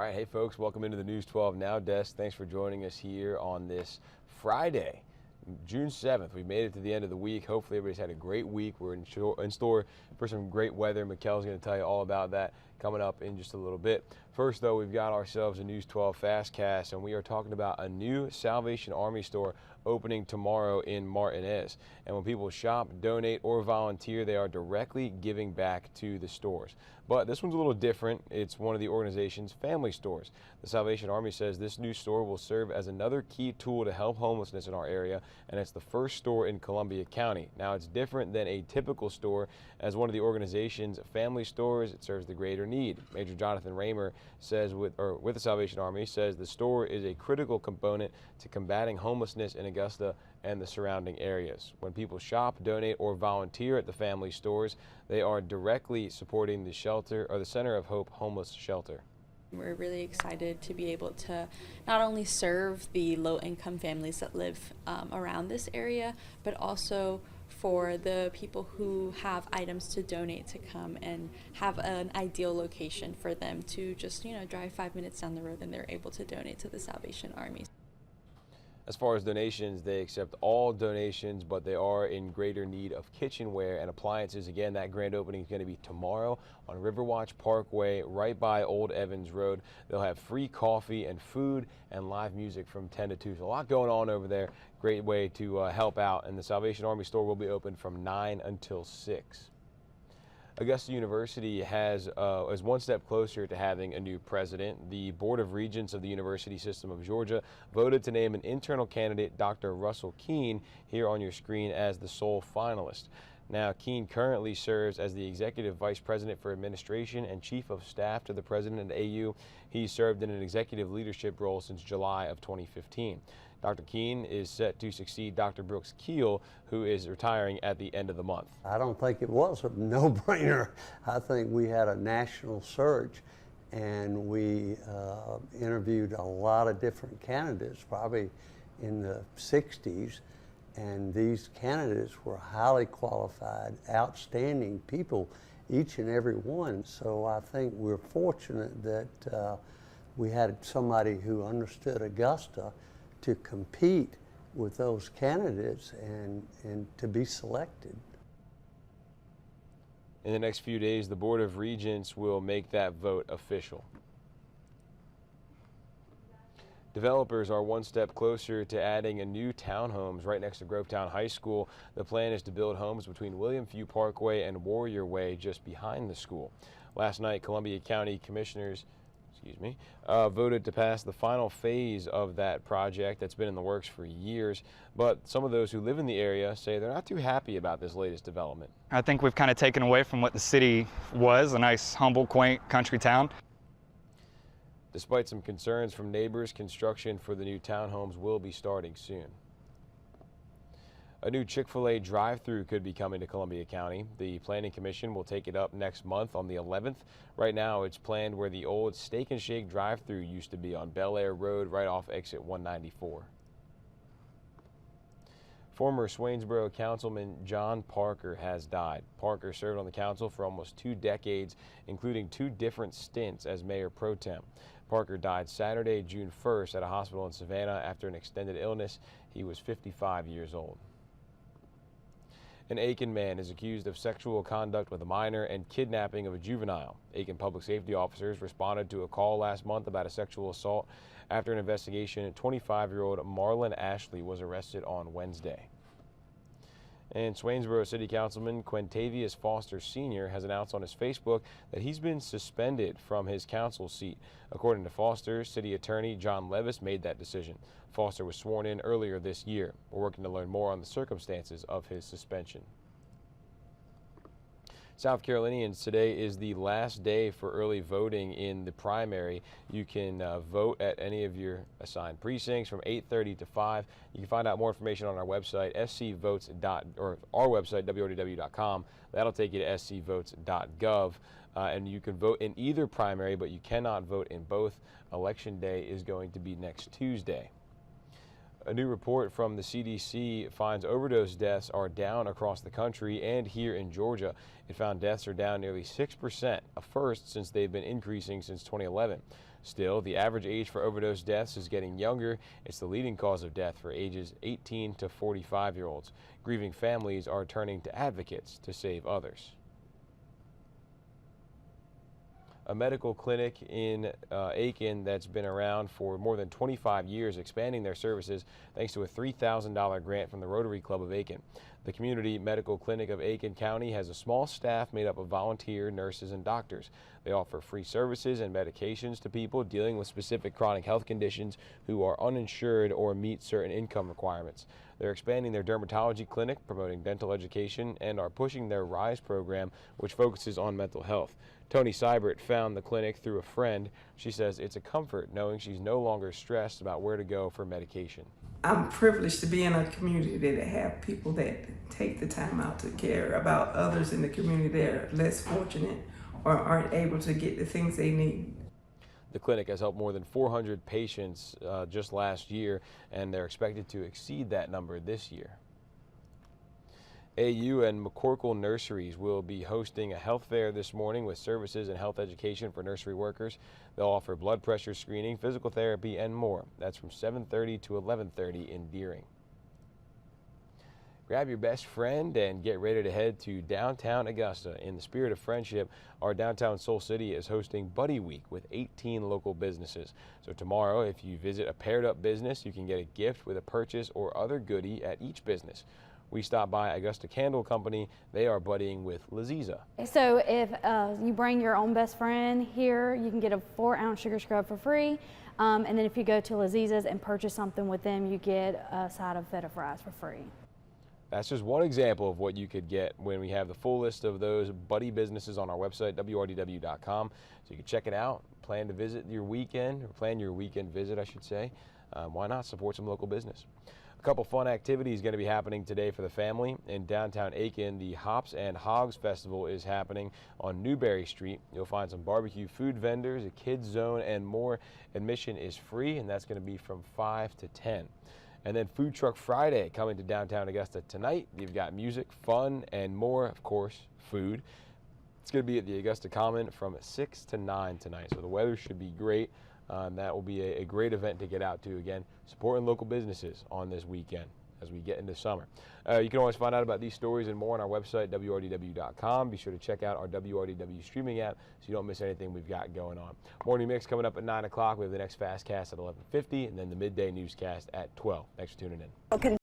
right, hey folks, welcome into the News 12 Now desk. Thanks for joining us here on this Friday, June 7th. We made it to the end of the week. Hopefully everybody's had a great week. We're in store for some great weather. Mikkel's going to tell you all about that coming up in just a little bit. First, though, we've got ourselves a News 12 FastCast, and we are talking about a new Salvation Army store opening tomorrow in Martinez. And when people shop, donate, or volunteer, they are directly giving back to the stores. But this one's a little different. It's one of the organization's family stores. The Salvation Army says this new store will serve as another key tool to help homelessness in our area, and it's the first store in Columbia County. Now, it's different than a typical store. As one of the organization's family stores, it serves the greater need. Major Jonathan Raymer says with the Salvation Army says the store is a critical component to combating homelessness in Augusta and the surrounding areas. When people shop, donate, or volunteer at the family stores, they are directly supporting the shelter or the Center of Hope homeless shelter. We're really excited to be able to not only serve the low-income families that live around this area, but also for the people who have items to donate to come and have an ideal location for them to just, drive 5 minutes down the road and they're able to donate to the Salvation Army. As far as donations, they accept all donations, but they are in greater need of kitchenware and appliances. Again, that grand opening is going to be tomorrow on Riverwatch Parkway, right by Old Evans Road. They'll have free coffee and food and live music from 10 to 2. So a lot going on over there. Great way to help out. And the Salvation Army store will be open from 9 until 6. Augusta University is one step closer to having a new president. The Board of Regents of the University System of Georgia voted to name an internal candidate, Dr. Russell Keene, here on your screen as the sole finalist. Now, Keene currently serves as the Executive Vice President for Administration and Chief of Staff to the President at AU. He served in an executive leadership role since July of 2015. Dr. Keene is set to succeed Dr. Brooks Keel, who is retiring at the end of the month. I don't think it was a no-brainer. I think we had a national search, and we interviewed a lot of different candidates, probably in the 60s, and these candidates were highly qualified, outstanding people, each and every one. So I think we're fortunate that we had somebody who understood Augusta to compete with those candidates and to be selected. In the next few days, the Board of Regents will make that vote official. Developers are one step closer to adding a new townhomes right next to Grovetown High School. The plan is to build homes between William Few Parkway and Warrior Way just behind the school. Last night, Columbia County Commissioners voted to pass the final phase of that project that's been in the works for years. But some of those who live in the area say they're not too happy about this latest development. I think we've kind of taken away from what the city was, a nice, humble, quaint country town. Despite some concerns from neighbors, construction for the new townhomes will be starting soon. A new Chick-fil-A drive-thru could be coming to Columbia County. The Planning Commission will take it up next month on the 11th. Right now, it's planned where the old Steak and Shake drive-thru used to be on Bel Air Road, right off exit 194. Former Swainsboro Councilman John Parker has died. Parker served on the council for almost 2 decades, including 2 different stints as mayor pro tem. Parker died Saturday, June 1st at a hospital in Savannah after an extended illness. He was 55 years old. An Aiken man is accused of sexual conduct with a minor and kidnapping of a juvenile. Aiken public safety officers responded to a call last month about a sexual assault. After an investigation, 25-year-old Marlon Ashley was arrested on Wednesday. And Swainsboro City Councilman Quintavious Foster Sr. has announced on his Facebook that he's been suspended from his council seat. According to Foster, City Attorney John Levis made that decision. Foster was sworn in earlier this year. We're working to learn more on the circumstances of his suspension. South Carolinians, today is the last day for early voting in the primary. You can vote at any of your assigned precincts from 8:30 to 5. You can find out more information on our website, our website, wrdw.com. That'll take you to scvotes.gov. And you can vote in either primary, but you cannot vote in both. Election day is going to be next Tuesday. A new report from the CDC finds overdose deaths are down across the country and here in Georgia. It found deaths are down nearly 6%, a first since they've been increasing since 2011. Still, the average age for overdose deaths is getting younger. It's the leading cause of death for ages 18 to 45-year-olds. Grieving families are turning to advocates to save others. A medical clinic in Aiken that's been around for more than 25 years, expanding their services thanks to a $3,000 grant from the Rotary Club of Aiken. The Community Medical Clinic of Aiken County has a small staff made up of volunteer nurses and doctors. They offer free services and medications to people dealing with specific chronic health conditions who are uninsured or meet certain income requirements. They're expanding their dermatology clinic, promoting dental education, and are pushing their RISE program, which focuses on mental health. Tony Seibert found the clinic through a friend. She says it's a comfort knowing she's no longer stressed about where to go for medication. I'm privileged to be in a community that have people that take the time out to care about others in the community that are less fortunate or aren't able to get the things they need. The clinic has helped more than 400 patients just last year, and they're expected to exceed that number this year. AU and McCorkle Nurseries will be hosting a health fair this morning with services and health education for nursery workers. They'll offer blood pressure screening, physical therapy, and more. That's from 7:30 to 11:30 in Deering. Grab your best friend and get ready to head to downtown Augusta. In the spirit of friendship, our downtown Soul City is hosting Buddy Week with 18 local businesses. So tomorrow, if you visit a paired up business, you can get a gift with a purchase or other goodie at each business. We stopped by Augusta Candle Company. They are buddying with Laziza. So if you bring your own best friend here, you can get a 4-ounce sugar scrub for free. And then if you go to Laziza's and purchase something with them, you get a side of feta fries for free. That's just one example of what you could get when we have the full list of those buddy businesses on our website, WRDW.com. So you can check it out, plan to visit your weekend, or plan your weekend visit, I should say. Why not support some local business? A couple fun activities going to be happening today for the family. In downtown Aiken, the Hops and Hogs Festival is happening on Newberry Street. You'll find some barbecue food vendors, a kids zone, and more. Admission is free, and that's going to be from 5 to 10. And then Food Truck Friday coming to downtown Augusta tonight. You've got music, fun, and more, of course, food. It's going to be at the Augusta Common from 6 to 9 tonight, so the weather should be great. That will be a great event to get out to. Again, supporting local businesses on this weekend as we get into summer. You can always find out about these stories and more on our website, WRDW.com. Be sure to check out our WRDW streaming app so you don't miss anything we've got going on. Morning Mix coming up at 9 o'clock. We have the next FastCast at 11:50 and then the midday newscast at 12. Thanks for tuning in.